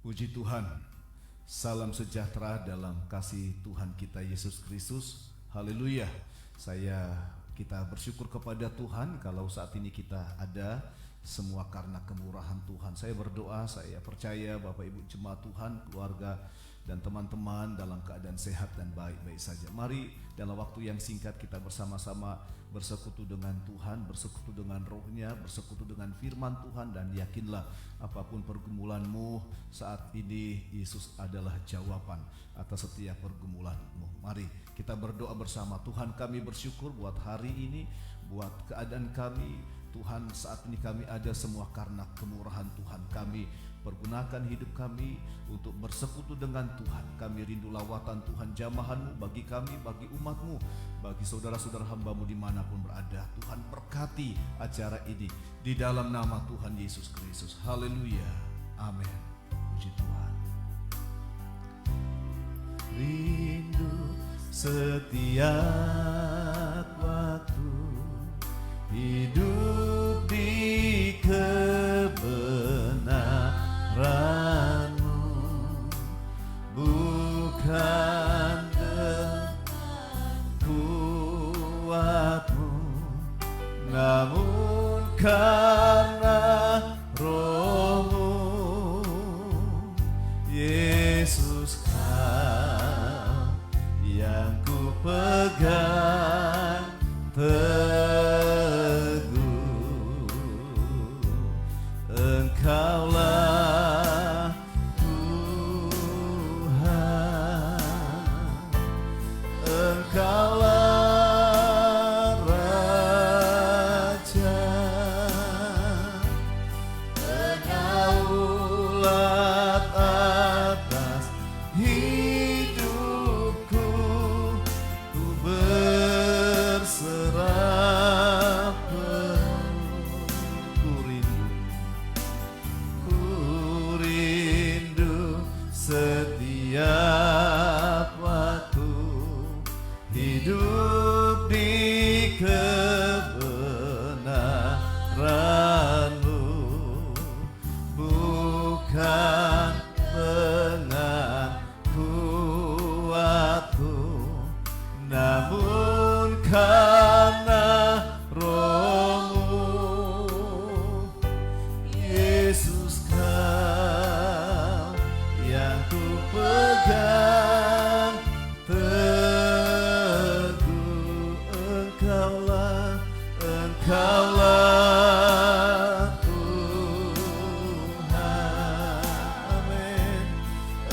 Puji Tuhan, salam sejahtera dalam kasih Tuhan kita Yesus Kristus. Haleluya. Kita bersyukur kepada Tuhan kalau saat ini kita ada, semua karena kemurahan Tuhan. Saya berdoa, saya percaya Bapak Ibu jemaat Tuhan, keluarga dan teman-teman dalam keadaan sehat dan baik-baik saja. Mari dalam waktu yang singkat kita bersama-sama bersekutu dengan Tuhan, bersekutu dengan Roh-Nya, bersekutu dengan firman Tuhan, dan yakinlah apapun pergumulanmu saat ini, Yesus adalah jawaban atas setiap pergumulanmu. Mari kita berdoa bersama. Tuhan, kami bersyukur buat hari ini, buat keadaan kami. Tuhan, saat ini kami ada semua karena kemurahan Tuhan. Kami pergunakan hidup kami untuk bersekutu dengan Tuhan. Kami rindu lawatan Tuhan, jamahan-Mu bagi kami, bagi umat-Mu, bagi saudara-saudara hamba-Mu dimanapun berada. Tuhan, berkati acara ini di dalam nama Tuhan Yesus Kristus. Haleluya, amin. Puji Tuhan. Rindu setiap waktu hidup di kebenaran-Mu, bukan dengan kuat-Mu, namun karena Roh-Mu. Yesus, Kau yang ku pegang teguh, Engkaulah Tuhan, Engkaulah Raja, Engkaulah atas hidupku, ku berserah penuh. Ku rindu setiap waktu hidup di kebenaran-Mu, bukan dengan kuatku, namun karena Roh-Mu. Yesus, Kau yang ku pegang teguh, Engkaulah Tuhan, amin.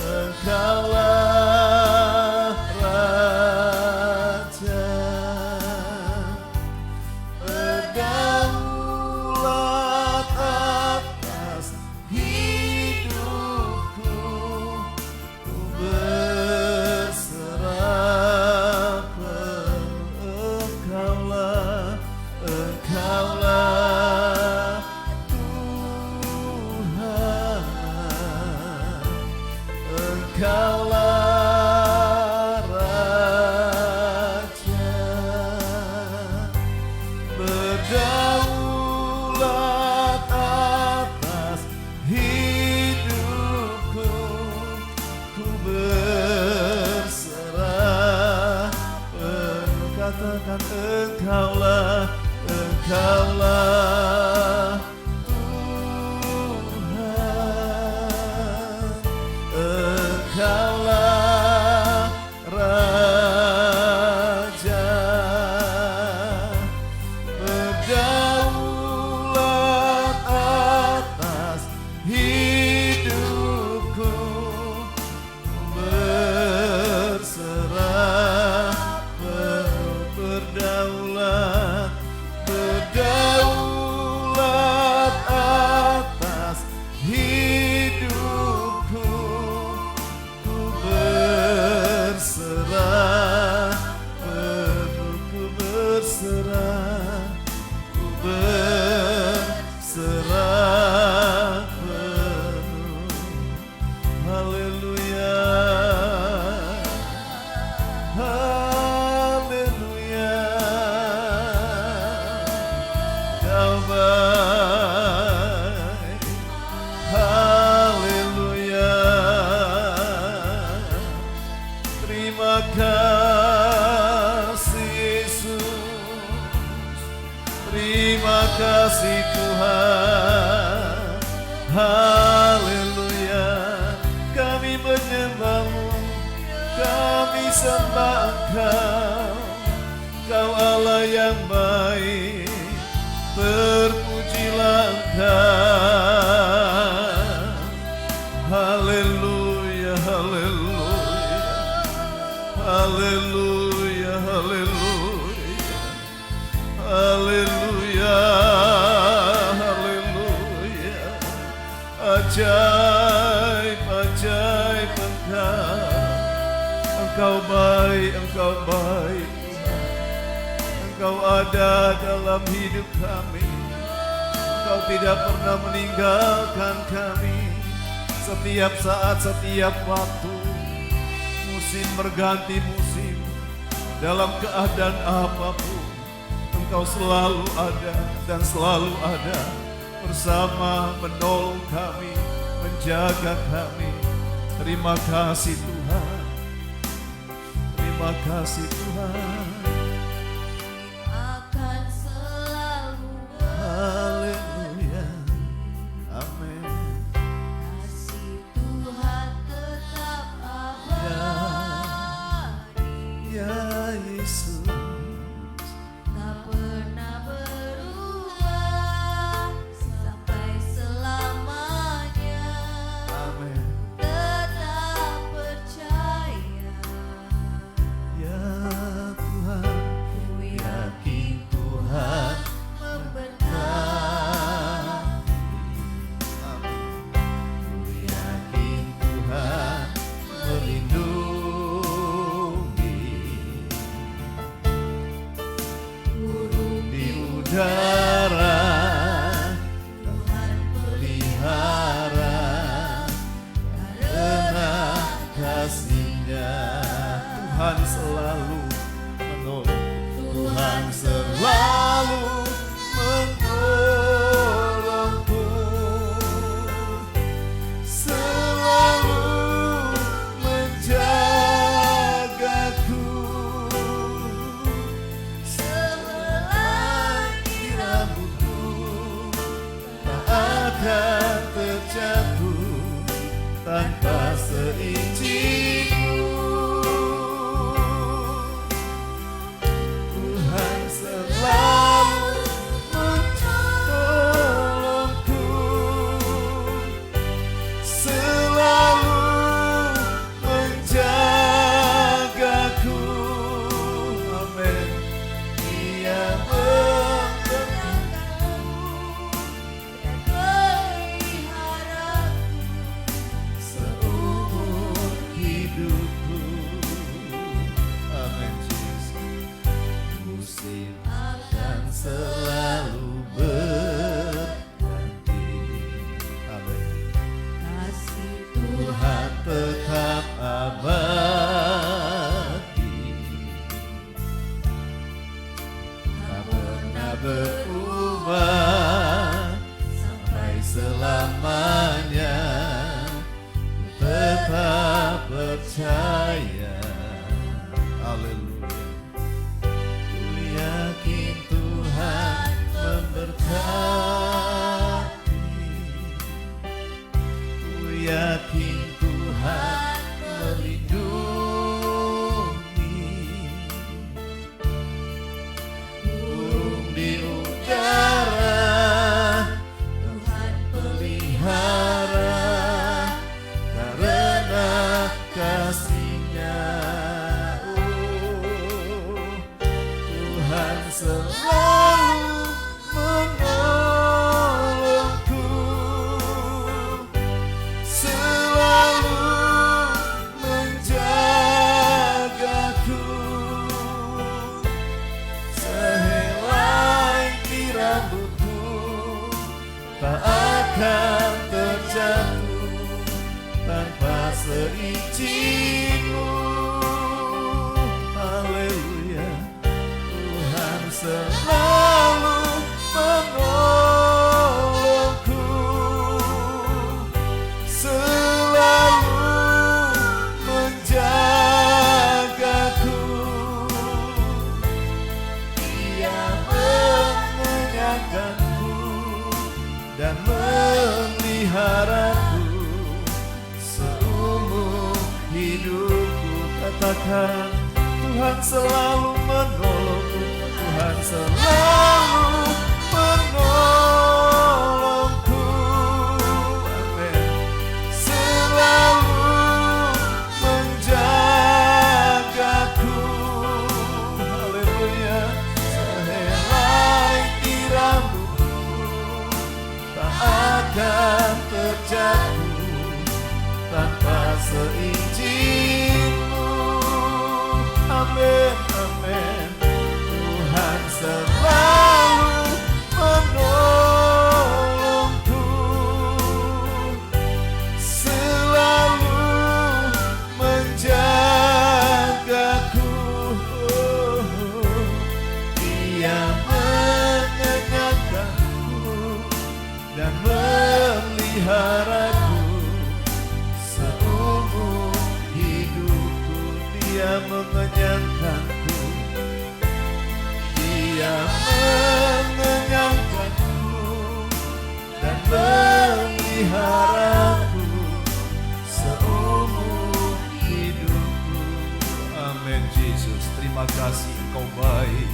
Engkaulah Raja, berdaulat atas hidupku, ku berserah penuh. Engkaulah Tuhan, Engkaulah Raja, berdaulat atas hidupku, ku berserah penuh. Katakan, Engkaulah Tuhan, Engkaulah Raja, berdaulat atas hidupku, ku berserah penuh. Berdaulat haleluya. Kami menyembah-Mu, kami sembah Engkau. Kau Allah yang baik, terpujilah Engkau. Haleluya, haleluya, haleluya, haleluya, haleluya, haleluya. Ajaib, ajaib Engkau. Engkau baik, Engkau baik. Engkau ada dalam hidup kami. Engkau tidak pernah meninggalkan kami. Setiap saat, setiap waktu, musim berganti musim, dalam keadaan apapun, Engkau selalu ada dan selalu ada bersama, menolong kami, menjaga kami. Terima kasih Tuhan, terima kasih Tuhan. Akan selalu Haleluya, amin. kasih Tuhan tetap abadi, Ya Yesus, tak pernah berubah sampai selamanya. amin. Tetap percaya, Ya Tuhan, ku yakin Tuhan memberkati. ku yakin Tuhan melindungi. Burung di udara Tuhan pelihara karena kasih-Nya. Tuhan selalu menolong, Tuhan selalu menolongku, selalu menjagaku. Selagi rambutku tak akan terjatuh tanpa seizinku. Tuhan selalu menolongku, selalu menjagaku. Amin. Dia seumur hidupku. Amin Yesus. Musim akan selalu berganti. Amin. kasih Tuhan tetap abadi, tak pernah berubah sampai selamanya. Ku tetap percaya. Haleluya. Ku yakin Tuhan memberkati. Ku yakin Tuhan melindungi. Burung di udara Tuhan pelihara karena kasih-Nya. Tuhan selalu menolongku, selalu menjagaku. Sehelai di rambutku tak akan terjatuh tanpa seizinku. Haleluya. Tuhan selalu menolongku, selalu menjagaku. Dia mengenyangkanku dan memeliharaku katakan, Tuhan selalu menolongku, Tuhan selalu menolongku. Amin. Selalu menjagaku. Haleluya. Sehelai rambutku tak akan terjatuh tanpa seizinmu. Amin, amin. Tuhan selalu menolongku, selalu menjagaku. Dia mengenyangkanku dan memeliharaku seumur hidupku. Dia mengenyangkanku, Dia mengenyangkanku dan memeliharaku seumur hidupku. Amin. Yesus, terima kasih, Engkau baik,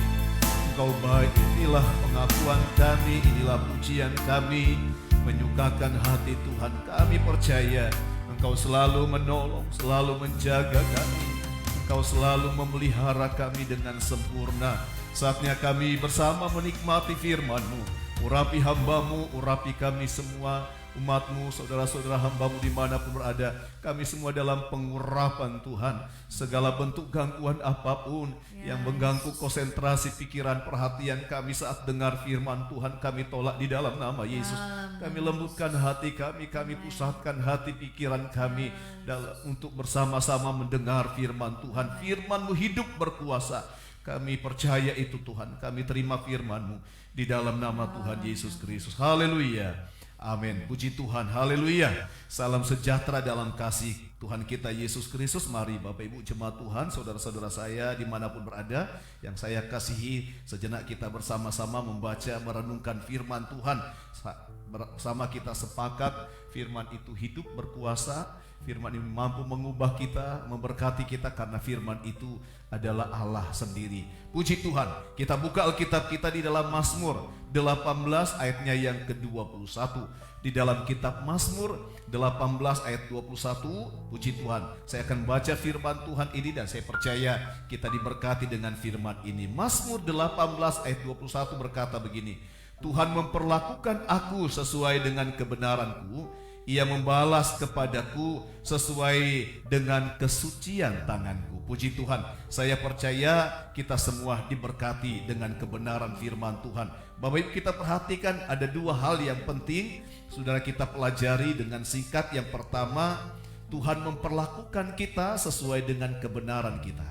Engkau baik. Inilah pengakuan kami, inilah pujian kami, menyukakan hati Tuhan. Kami percaya Engkau selalu menolong, selalu menjaga kami, Engkau selalu memelihara kami dengan sempurna. Saatnya kami bersama menikmati firman-Mu. Urapi hamba-Mu, urapi kami semua, umat-Mu, saudara-saudara hamba-Mu dimanapun berada. Kami semua dalam pengurapan Tuhan. Segala bentuk gangguan apapun yang mengganggu konsentrasi pikiran, perhatian kami saat dengar firman Tuhan, kami tolak di dalam nama Yesus. Kami lembutkan hati kami pusatkan hati pikiran kami untuk bersama-sama mendengar firman Tuhan. Firman-Mu hidup berkuasa. Kami percaya itu Tuhan. Kami terima firman-Mu di dalam nama Tuhan Yesus Kristus. Haleluya. Amin. Puji Tuhan. Haleluya. Salam sejahtera dalam kasih Tuhan kita Yesus Kristus. Mari Bapak Ibu jemaat Tuhan, saudara-saudara saya dimanapun berada, yang saya kasihi, sejenak kita bersama-sama membaca, merenungkan firman Tuhan. Bersama kita sepakat, firman itu hidup berkuasa. Firman ini mampu mengubah kita, memberkati kita, karena firman itu adalah Allah sendiri. Puji Tuhan. Kita buka Alkitab kita di dalam Mazmur 18 ayatnya yang ke-21. Di dalam kitab Mazmur 18 ayat 21. Puji Tuhan. Saya akan baca firman Tuhan ini dan saya percaya kita diberkati dengan firman ini. Mazmur 18 ayat 21 berkata begini, Tuhan memperlakukan aku sesuai dengan kebenaranku, Ia membalas kepadaku sesuai dengan kesucian tanganku. Puji Tuhan, saya percaya kita semua diberkati dengan kebenaran firman Tuhan. Bapak Ibu, kita perhatikan ada dua hal yang penting, saudara, kita pelajari dengan singkat. Yang pertama, Tuhan memperlakukan kita sesuai dengan kebenaran kita.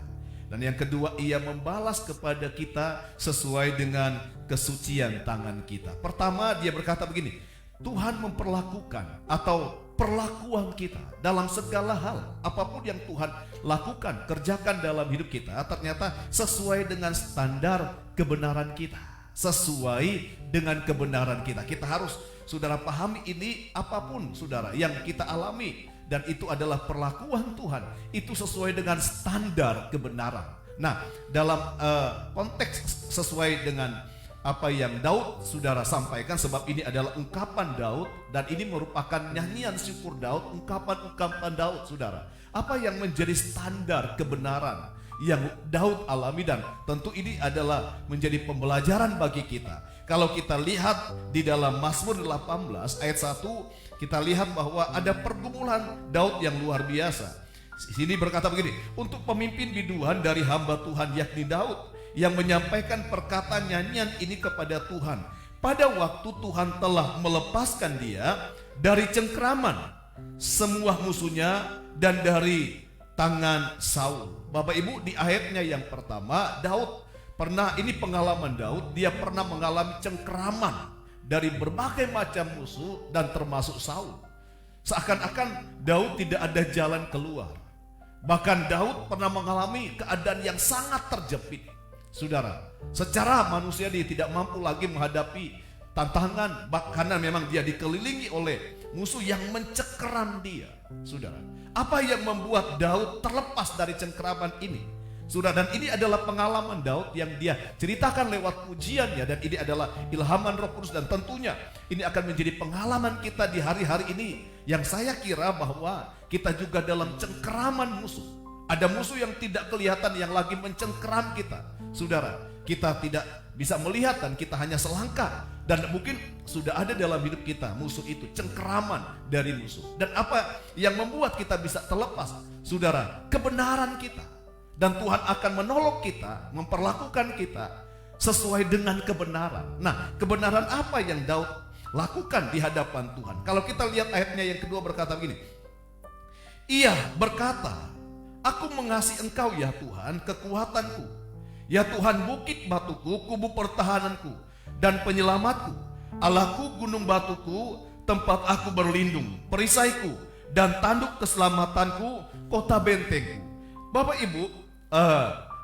Dan yang kedua, Ia membalas kepada kita sesuai dengan kesucian tangan kita. Pertama, Dia berkata begini, Tuhan memperlakukan atau perlakuan kita dalam segala hal, apapun yang Tuhan lakukan, kerjakan dalam hidup kita, ternyata sesuai dengan standar kebenaran kita, sesuai dengan kebenaran kita. Kita harus, saudara, pahami ini. Apapun, saudara, yang kita alami, dan itu adalah perlakuan Tuhan, itu sesuai dengan standar kebenaran. Nah, dalam konteks sesuai dengan apa yang Daud, saudara, sampaikan, sebab ini adalah ungkapan Daud dan ini merupakan nyanyian syukur Daud, ungkapan-ungkapan Daud, saudara. Apa yang menjadi standar kebenaran yang Daud alami, dan tentu ini adalah menjadi pembelajaran bagi kita. Kalau kita lihat di dalam Mazmur 18 ayat 1, kita lihat bahwa ada pergumulan Daud yang luar biasa. Di sini berkata begini, untuk pemimpin biduan dari hamba Tuhan yakni Daud, yang menyampaikan perkataan nyanyian ini kepada Tuhan. Pada waktu Tuhan telah melepaskan dia dari cengkraman semua musuhnya dan dari tangan Saul. Bapak Ibu, di ayatnya yang pertama, Daud pernah, ini pengalaman Daud, dia pernah mengalami cengkraman dari berbagai macam musuh dan termasuk Saul. Seakan-akan Daud tidak ada jalan keluar. Bahkan Daud pernah mengalami keadaan yang sangat terjepit. Saudara, secara manusia dia tidak mampu lagi menghadapi tantangan, karena memang dia dikelilingi oleh musuh yang mencengkeram dia. Saudara, apa yang membuat Daud terlepas dari cengkeraman ini? Saudara, dan ini adalah pengalaman Daud yang dia ceritakan lewat pujiannya, dan ini adalah ilhaman Roh Kudus, dan tentunya ini akan menjadi pengalaman kita di hari-hari ini, yang saya kira bahwa kita juga dalam cengkeraman musuh. Ada musuh yang tidak kelihatan yang lagi mencengkeram kita. Saudara, kita tidak bisa melihat dan kita hanya selangkah, dan mungkin sudah ada dalam hidup kita musuh itu, cengkeraman dari musuh. Dan apa yang membuat kita bisa terlepas? Saudara, kebenaran kita. Dan Tuhan akan menolong kita, memperlakukan kita sesuai dengan kebenaran. Nah, kebenaran apa yang Daud lakukan di hadapan Tuhan? Kalau kita lihat ayatnya yang kedua berkata begini. Ia berkata, aku mengasihi Engkau ya Tuhan, kekuatanku. Ya Tuhan, bukit batuku, kubu pertahananku, dan penyelamatku. Allahku, gunung batuku, tempat aku berlindung, perisaiku, dan tanduk keselamatanku, kota bentengku. Bapak Ibu,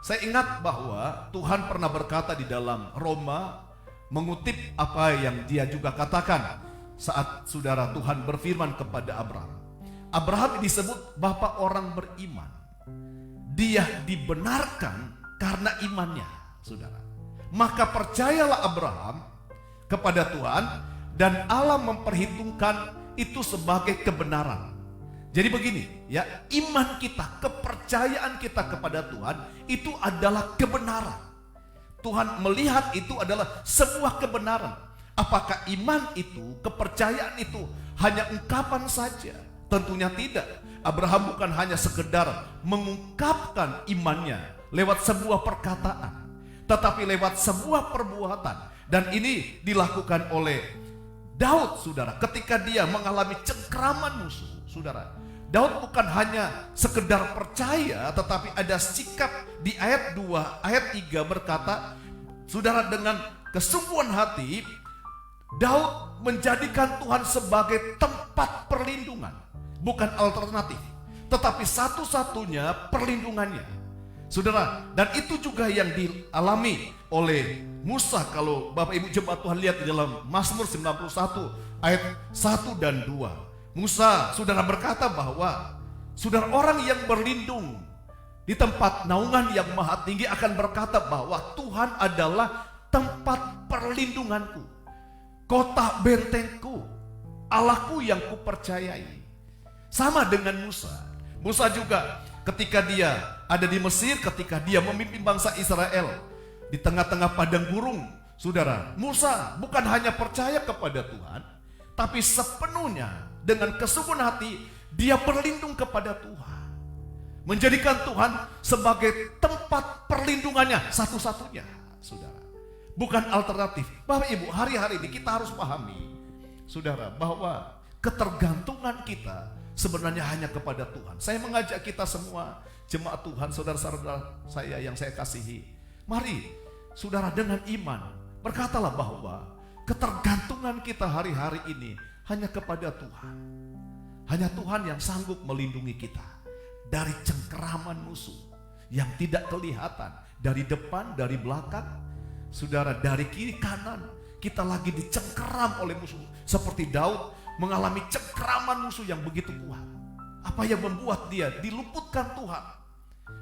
saya ingat bahwa Tuhan pernah berkata di dalam Roma, mengutip apa yang dia juga katakan saat saudara Tuhan berfirman kepada Abraham. Abraham disebut bapak orang beriman. Dia dibenarkan karena imannya, saudara. Maka percayalah Abraham kepada Tuhan, dan Allah memperhitungkan itu sebagai kebenaran. Jadi begini ya, iman kita, kepercayaan kita kepada Tuhan itu adalah kebenaran. Tuhan melihat itu adalah sebuah kebenaran. Apakah iman itu, kepercayaan itu hanya ungkapan saja? Tentunya tidak. Abraham bukan hanya sekedar mengungkapkan imannya lewat sebuah perkataan, tetapi lewat sebuah perbuatan. Dan ini dilakukan oleh Daud, saudara, ketika dia mengalami cengkeraman musuh. Saudara, Daud bukan hanya sekedar percaya, tetapi ada sikap di ayat 2, ayat 3 berkata, saudara, dengan kesungguhan hati Daud menjadikan Tuhan sebagai tempat perlindungan, bukan alternatif, tetapi satu-satunya perlindungannya. Saudara, dan itu juga yang dialami oleh Musa. Kalau Bapak Ibu jemaat Tuhan lihat di dalam Mazmur 91 ayat 1 dan 2. Musa, saudara, berkata bahwa saudara, orang yang berlindung di tempat naungan yang maha tinggi akan berkata bahwa Tuhan adalah tempat perlindunganku, kota bentengku, Allahku yang kupercayai. Sama dengan Musa. Musa juga ketika dia ada di Mesir, ketika dia memimpin bangsa Israel di tengah-tengah padang gurun, saudara, Musa bukan hanya percaya kepada Tuhan, tapi sepenuhnya dengan kesungguhan hati dia berlindung kepada Tuhan, menjadikan Tuhan sebagai tempat perlindungannya satu-satunya, saudara, bukan alternatif. Bapak Ibu, hari-hari ini kita harus pahami, saudara, bahwa ketergantungan kita sebenarnya hanya kepada Tuhan. Saya mengajak kita semua jemaat Tuhan, saudara-saudara saya yang saya kasihi, mari saudara, dengan iman berkatalah bahwa ketergantungan kita hari-hari ini hanya kepada Tuhan. Hanya Tuhan yang sanggup melindungi kita dari cengkeraman musuh yang tidak kelihatan, dari depan, dari belakang, saudara, dari kiri kanan. Kita lagi dicengkeram oleh musuh, seperti Daud mengalami cengkeraman musuh yang begitu kuat. Apa yang membuat dia diluputkan Tuhan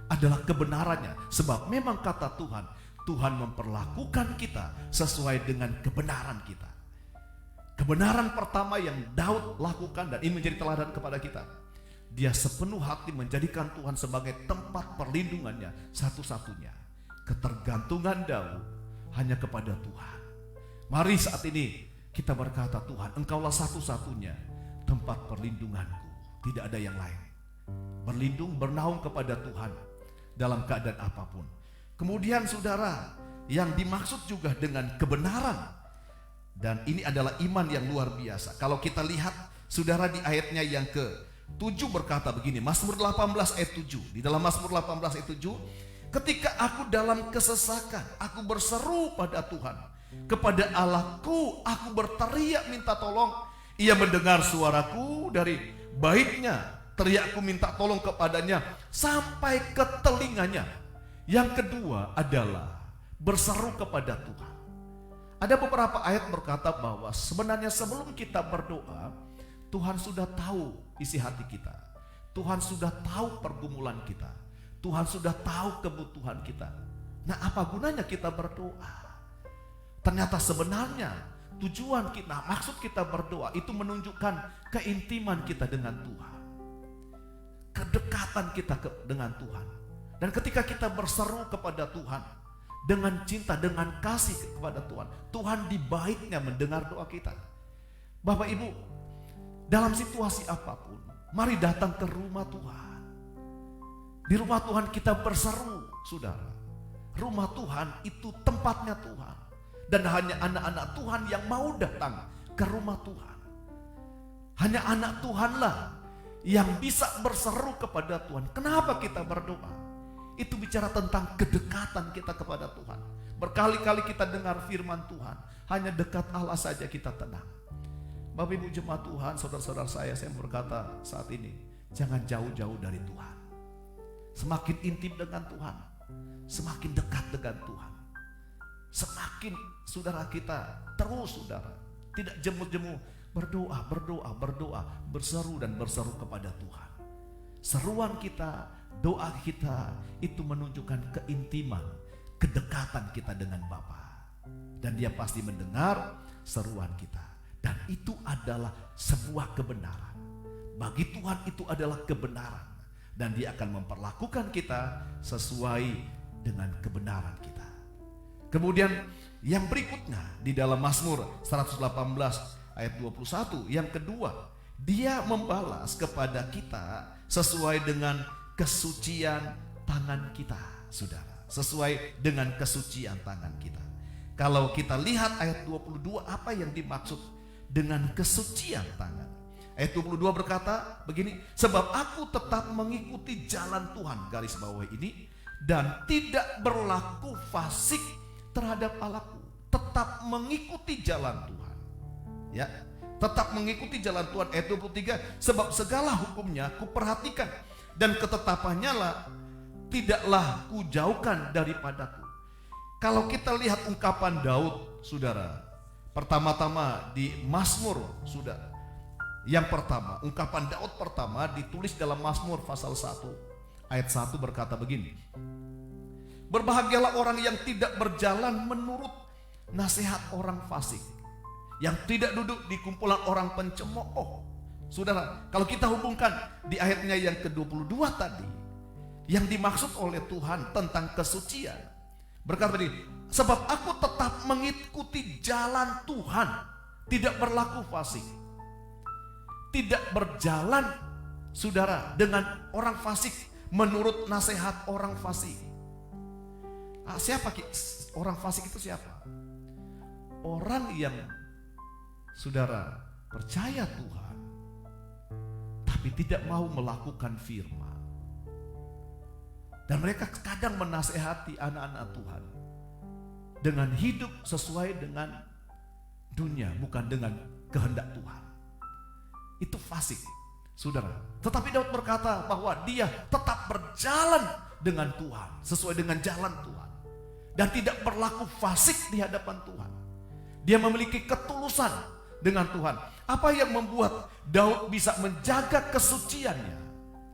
adalah kebenarannya, sebab memang kata Tuhan, Tuhan memperlakukan kita sesuai dengan kebenaran kita. Kebenaran pertama yang Daud lakukan, dan ini menjadi teladan kepada kita, dia sepenuh hati menjadikan Tuhan sebagai tempat perlindungannya satu-satunya. Ketergantungan Daud hanya kepada Tuhan. Mari saat ini kita berkata, Tuhan, Engkaulah satu-satunya tempat perlindunganku, tidak ada yang lain. Berlindung, bernaung kepada Tuhan dalam keadaan apapun. Kemudian saudara, yang dimaksud juga dengan kebenaran, dan ini adalah iman yang luar biasa. Kalau kita lihat saudara di ayatnya yang ke-7 berkata begini, Mazmur 18 ayat 7. Di dalam Mazmur 18 ayat 7, ketika aku dalam kesesakan, aku berseru pada Tuhan, kepada Allahku aku berteriak minta tolong. Ia mendengar suaraku dari baitnya, teriakku minta tolong kepadanya sampai ke telinganya. Yang kedua adalah berseru kepada Tuhan. Ada beberapa ayat berkata bahwa sebenarnya sebelum kita berdoa, Tuhan sudah tahu isi hati kita. Tuhan sudah tahu pergumulan kita. Tuhan sudah tahu kebutuhan kita. Nah, apa gunanya kita berdoa? Ternyata sebenarnya tujuan kita, maksud kita berdoa itu menunjukkan keintiman kita dengan Tuhan. Kedekatan kita dengan Tuhan. Dan ketika kita berseru kepada Tuhan dengan cinta, dengan kasih kepada Tuhan, Tuhan di baiknya mendengar doa kita. Bapak Ibu, dalam situasi apapun, mari datang ke rumah Tuhan. Di rumah Tuhan kita berseru, saudara. Rumah Tuhan itu tempatnya Tuhan. Dan hanya anak-anak Tuhan yang mau datang ke rumah Tuhan. Hanya anak Tuhanlah yang bisa berseru kepada Tuhan. Kenapa kita berdoa? Itu bicara tentang kedekatan kita kepada Tuhan. Berkali-kali kita dengar firman Tuhan, hanya dekat Allah saja kita tenang. Bapak Ibu jemaat Tuhan, saudara-saudara saya berkata saat ini, jangan jauh-jauh dari Tuhan. Semakin intim dengan Tuhan, semakin dekat dengan Tuhan. Semakin saudara kita terus saudara, tidak jemu-jemu berdoa, berseru dan berseru kepada Tuhan. Seruan kita, doa kita itu menunjukkan keintiman, kedekatan kita dengan Bapa. Dan Dia pasti mendengar seruan kita. Dan itu adalah sebuah kebenaran. Bagi Tuhan itu adalah kebenaran. Dan Dia akan memperlakukan kita sesuai dengan kebenaran kita. Kemudian yang berikutnya di dalam Mazmur 118 ayat 21, yang kedua, Dia membalas kepada kita sesuai dengan kesucian tangan kita, saudara. Sesuai dengan kesucian tangan kita. Kalau kita lihat ayat 22, apa yang dimaksud dengan kesucian tangan? Ayat 22 berkata begini, sebab aku tetap mengikuti jalan Tuhan, garis bawah ini, dan tidak berlaku fasik terhadap Allahku. Tetap mengikuti jalan Tuhan. Ya, tetap mengikuti jalan Tuhan. Ayat 23, sebab segala hukumnya kuperhatikan dan ketetapannya lah tidaklah kujauhkan daripadaku. Kalau kita lihat ungkapan Daud, saudara, pertama-tama di Mazmur, saudara, yang pertama, ungkapan Daud pertama ditulis dalam Mazmur pasal 1 ayat 1 berkata begini, berbahagialah orang yang tidak berjalan menurut nasihat orang fasik, yang tidak duduk di kumpulan orang pencemooh. Saudara, kalau kita hubungkan di ayatnya yang ke-22 tadi, yang dimaksud oleh Tuhan tentang kesucian, berkata begini, sebab aku tetap mengikuti jalan Tuhan, tidak berlaku fasik. Tidak berjalan, saudara, dengan orang fasik menurut nasihat orang fasik. Siapa orang fasik itu siapa? Orang yang saudara percaya Tuhan tapi tidak mau melakukan firman. Dan mereka kadang menasehati anak-anak Tuhan dengan hidup sesuai dengan dunia, bukan dengan kehendak Tuhan. Itu fasik, saudara. Tetapi Daud berkata bahwa dia tetap berjalan dengan Tuhan, sesuai dengan jalan Tuhan, dan tidak berlaku fasik di hadapan Tuhan. Dia memiliki ketulusan dengan Tuhan. Apa yang membuat Daud bisa menjaga kesuciannya?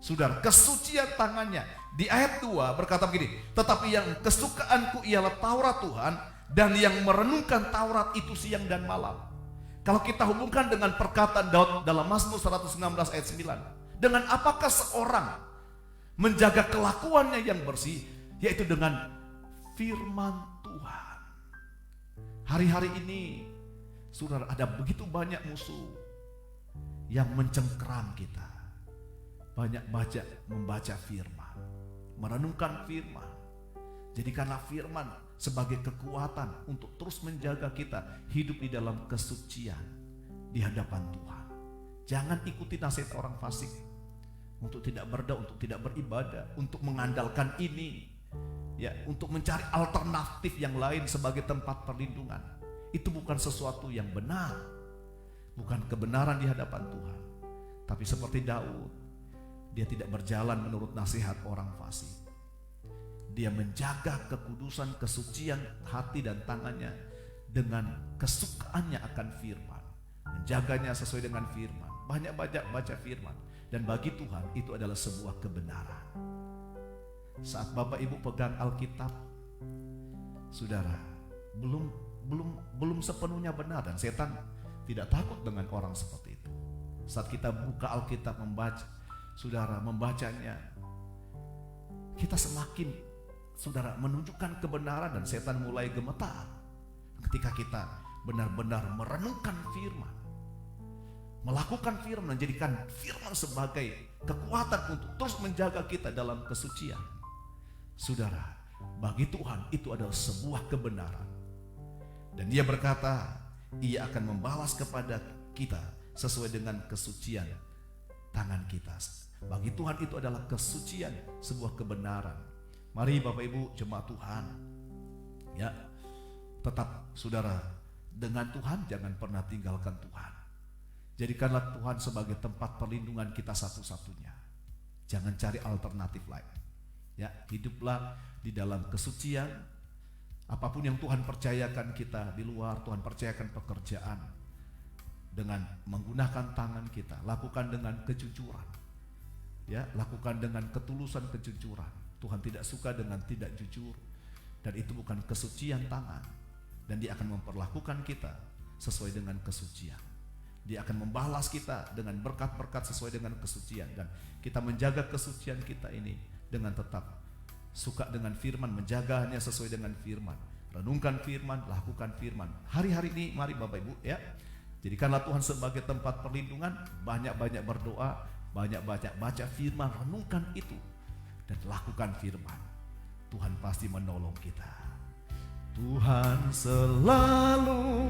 Saudara, kesucian tangannya. Di ayat 2 berkata begini, tetapi yang kesukaanku ialah Taurat Tuhan, dan yang merenungkan Taurat itu siang dan malam. Kalau kita hubungkan dengan perkataan Daud dalam Mazmur 116 ayat 9, dengan apakah seorang menjaga kelakuannya yang bersih? Yaitu dengan firman Tuhan. Hari-hari ini, saudara, ada begitu banyak musuh yang mencengkeram kita. Banyak membaca firman, merenungkan firman. Jadikanlah firman sebagai kekuatan untuk terus menjaga kita hidup di dalam kesucian di hadapan Tuhan. Jangan ikuti nasihat orang fasik untuk tidak berdoa, untuk tidak beribadah, untuk mengandalkan ini, ya, untuk mencari alternatif yang lain sebagai tempat perlindungan. Itu bukan sesuatu yang benar, bukan kebenaran di hadapan Tuhan. Tapi seperti Daud, dia tidak berjalan menurut nasihat orang fasik. Dia menjaga kekudusan, kesucian hati dan tangannya dengan kesukaannya akan firman, menjaganya sesuai dengan firman. banyak-banyak baca firman. Dan bagi Tuhan itu adalah sebuah kebenaran. Saat Bapak Ibu pegang Alkitab, saudara, belum sepenuhnya benar, dan setan tidak takut dengan orang seperti itu. Saat kita buka Alkitab membaca, saudara, membacanya, kita semakin, saudara, menunjukkan kebenaran dan setan mulai gemetar. Ketika kita benar-benar merenungkan firman, melakukan firman, menjadikan firman sebagai kekuatan untuk terus menjaga kita dalam kesucian. Saudara, bagi Tuhan itu adalah sebuah kebenaran. Dan Dia berkata, Ia akan membalas kepada kita sesuai dengan kesucian tangan kita. Bagi Tuhan itu adalah kesucian, sebuah kebenaran. Mari Bapak Ibu jemaat Tuhan, ya, tetap saudara dengan Tuhan, jangan pernah tinggalkan Tuhan. Jadikanlah Tuhan sebagai tempat perlindungan kita satu-satunya. Jangan cari alternatif lain. Ya, hiduplah di dalam kesucian. Apapun yang Tuhan percayakan kita di luar, Tuhan percayakan pekerjaan dengan menggunakan tangan kita, lakukan dengan kejujuran. Ya, lakukan dengan ketulusan, kejujuran. Tuhan tidak suka dengan tidak jujur, dan itu bukan kesucian tangan. Dan Dia akan memperlakukan kita sesuai dengan kesucian. Dia akan membalas kita dengan berkat-berkat sesuai dengan kesucian. Dan kita menjaga kesucian kita ini dengan tetap suka dengan firman, menjaganya sesuai dengan firman. Renungkan firman, lakukan firman. Hari-hari ini mari Bapak Ibu, ya, jadikanlah Tuhan sebagai tempat perlindungan. Banyak-banyak berdoa, banyak-banyak baca firman, renungkan itu, dan lakukan firman. Tuhan pasti menolong kita. Tuhan selalu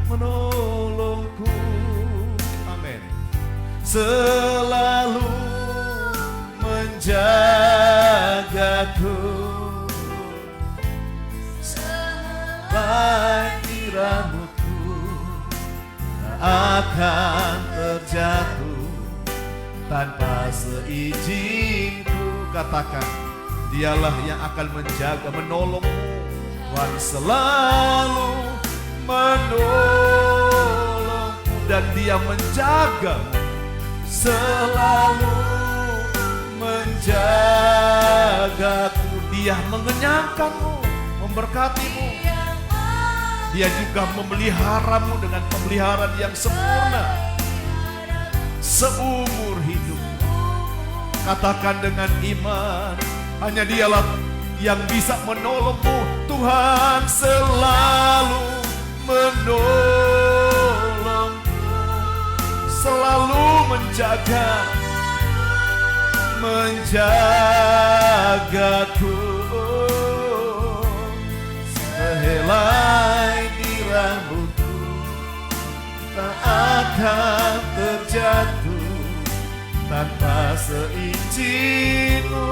menolongku, amin. Selalu menjagaku, selai rambutku tak akan terjatuh tanpa seizinku. Katakan, Dialah yang akan menjaga, menolongmu. Tuhan selalu menolongku dan Dia menjagamu, selalu menjagaku. Dia mengenyangkanmu, memberkatimu. Dia juga memeliharamu dengan pemeliharaan yang sempurna seumur hidup. Katakan dengan iman, hanya Dialah yang bisa menolongmu. Tuhan selalu menolongku, selalu menjagaku. Sehelai di rambutku tak akan terjatuh tanpa seizinku.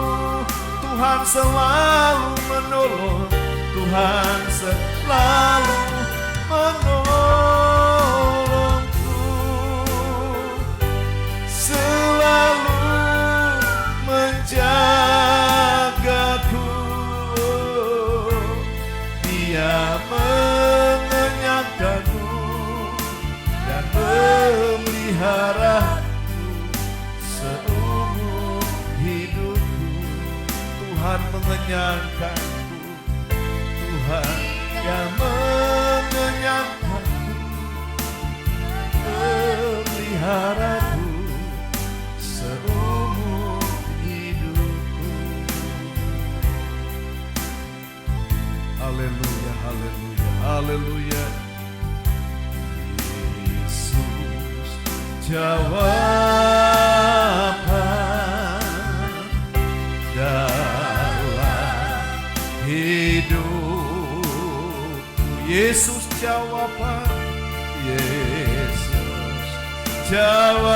Tuhan selalu menolong, Tuhan selalu menolongku, selalu menjagaku. Dia mengenyangkanku dan memeliharaku seumur hidupku. Tuhan mengenyangkanku, Tuhan yang mengenyangkanku, memeliharaku seumur hidupku. Haleluya, haleluya, haleluya. Yesus jawaban dalam hidupku. Yesus jawaban, Yesus jawaban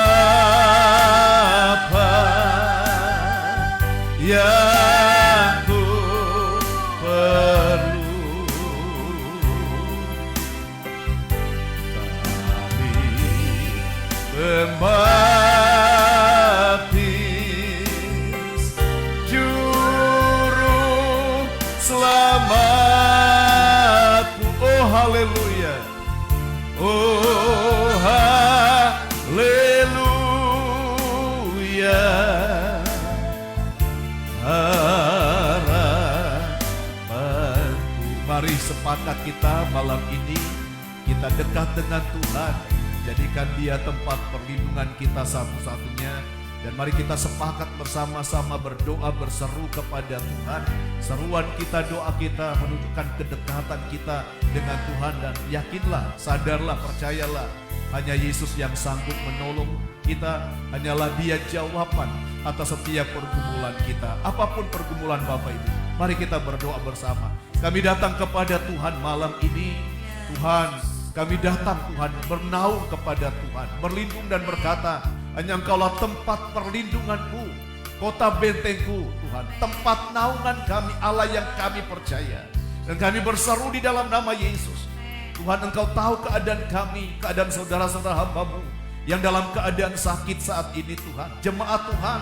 yang ku perlu. Kami sepakat kita malam ini kita dekat dengan Tuhan. Jadikan Dia tempat perlindungan kita satu-satunya. Dan mari kita sepakat bersama-sama berdoa berseru kepada Tuhan. Seruan kita, doa kita menunjukkan kedekatan kita dengan Tuhan. Dan yakinlah, sadarlah, percayalah, hanya Yesus yang sanggup menolong kita. Hanyalah Dia jawaban atas setiap pergumulan kita. Apapun pergumulan Bapak Ibu, mari kita berdoa bersama. Kami datang kepada Tuhan malam ini. Tuhan, kami datang Tuhan, bernaung kepada Tuhan, berlindung dan berkata, hanya Engkaulah tempat perlindunganku, kota bentengku Tuhan, tempat naungan kami, Allah yang kami percaya. Dan kami berseru di dalam nama Yesus. Tuhan, Engkau tahu keadaan kami, keadaan saudara-saudara hamba-Mu yang dalam keadaan sakit saat ini Tuhan. Jemaat Tuhan,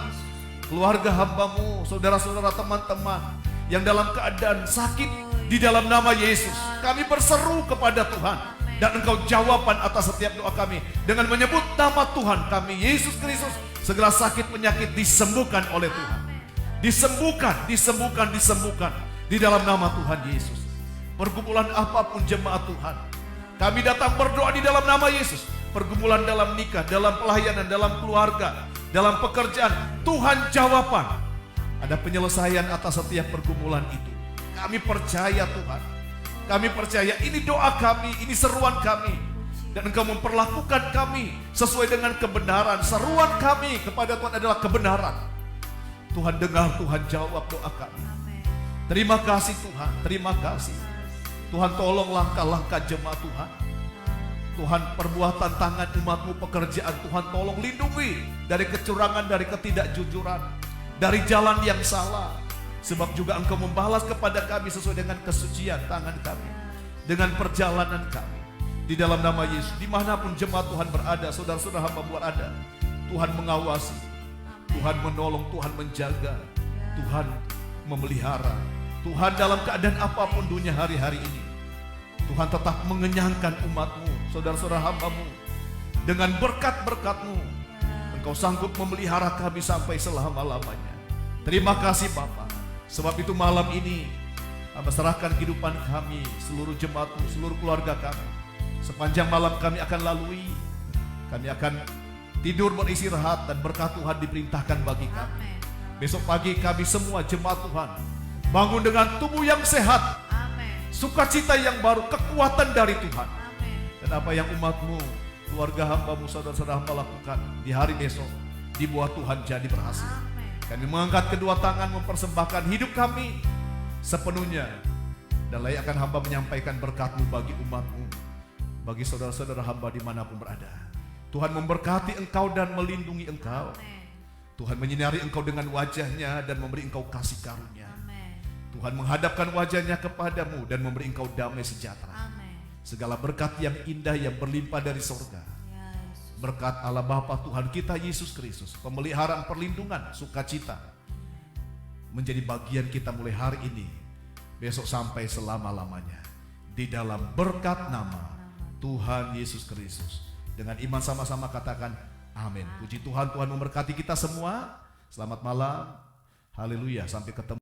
keluarga hamba-Mu, saudara-saudara, teman-teman yang dalam keadaan sakit, di dalam nama Yesus kami berseru kepada Tuhan. Dan Engkau jawaban atas setiap doa kami dengan menyebut nama Tuhan kami, Yesus Kristus. Segala sakit penyakit disembuhkan oleh Tuhan. Disembuhkan di dalam nama Tuhan Yesus. Pergumulan apapun jemaat Tuhan, kami datang berdoa di dalam nama Yesus. Pergumulan dalam nikah, dalam pelayanan, dalam keluarga, dalam pekerjaan, Tuhan jawaban. Ada penyelesaian atas setiap pergumulan itu. Kami percaya Tuhan. Kami percaya ini doa kami, ini seruan kami. Dan Engkau memperlakukan kami sesuai dengan kebenaran. Seruan kami kepada Tuhan adalah kebenaran. Tuhan dengar, Tuhan jawab doa kami. Terima kasih Tuhan, terima kasih. Tuhan tolong langkah-langkah jemaat Tuhan. Tuhan perbuatan tangan umat-Mu, pekerjaan Tuhan tolong lindungi dari kecurangan, dari ketidakjujuran, dari jalan yang salah. Sebab juga Engkau membalas kepada kami sesuai dengan kesucian tangan kami, dengan perjalanan kami. Di dalam nama Yesus, dimanapun jemaat Tuhan berada, saudara-saudara hamba berada, Tuhan mengawasi, Tuhan menolong, Tuhan menjaga, Tuhan memelihara. Tuhan dalam keadaan apapun dunia hari-hari ini, Tuhan tetap mengenyangkan umat-Mu, saudara-saudara hamba-Mu. Dengan berkat-berkat-Mu, Engkau sanggup memelihara kami sampai selama-lamanya. Terima kasih Bapa. Sebab itu malam ini kami serahkan kehidupan kami, seluruh jemaat-Mu, seluruh keluarga kami. Sepanjang malam kami akan lalui, kami akan tidur beristirahat dan berkat Tuhan diperintahkan bagi kami. Besok pagi kami semua jemaat Tuhan bangun dengan tubuh yang sehat, sukacita yang baru, kekuatan dari Tuhan. Dan apa yang umat-Mu, keluarga hamba-Mu, saudara-saudara hamba lakukan di hari besok, dibuat Tuhan jadi berhasil. Kami mengangkat kedua tangan mempersembahkan hidup kami sepenuhnya. Dan layakkan hamba menyampaikan berkat-Mu bagi umat-Mu, bagi saudara-saudara hamba dimanapun berada. Tuhan memberkati engkau dan melindungi engkau. Tuhan menyinari engkau dengan wajah-Nya dan memberi engkau kasih karunia. Tuhan menghadapkan wajah-Nya kepadamu dan memberi engkau damai sejahtera. Segala berkat yang indah yang berlimpah dari surga, berkat Allah Bapa Tuhan kita Yesus Kristus, pemeliharaan, perlindungan, sukacita menjadi bagian kita mulai hari ini, besok sampai selama-lamanya. Di dalam berkat nama Tuhan Yesus Kristus. Dengan iman sama-sama katakan amin. Puji Tuhan, Tuhan memberkati kita semua. Selamat malam. Haleluya, sampai ketemu.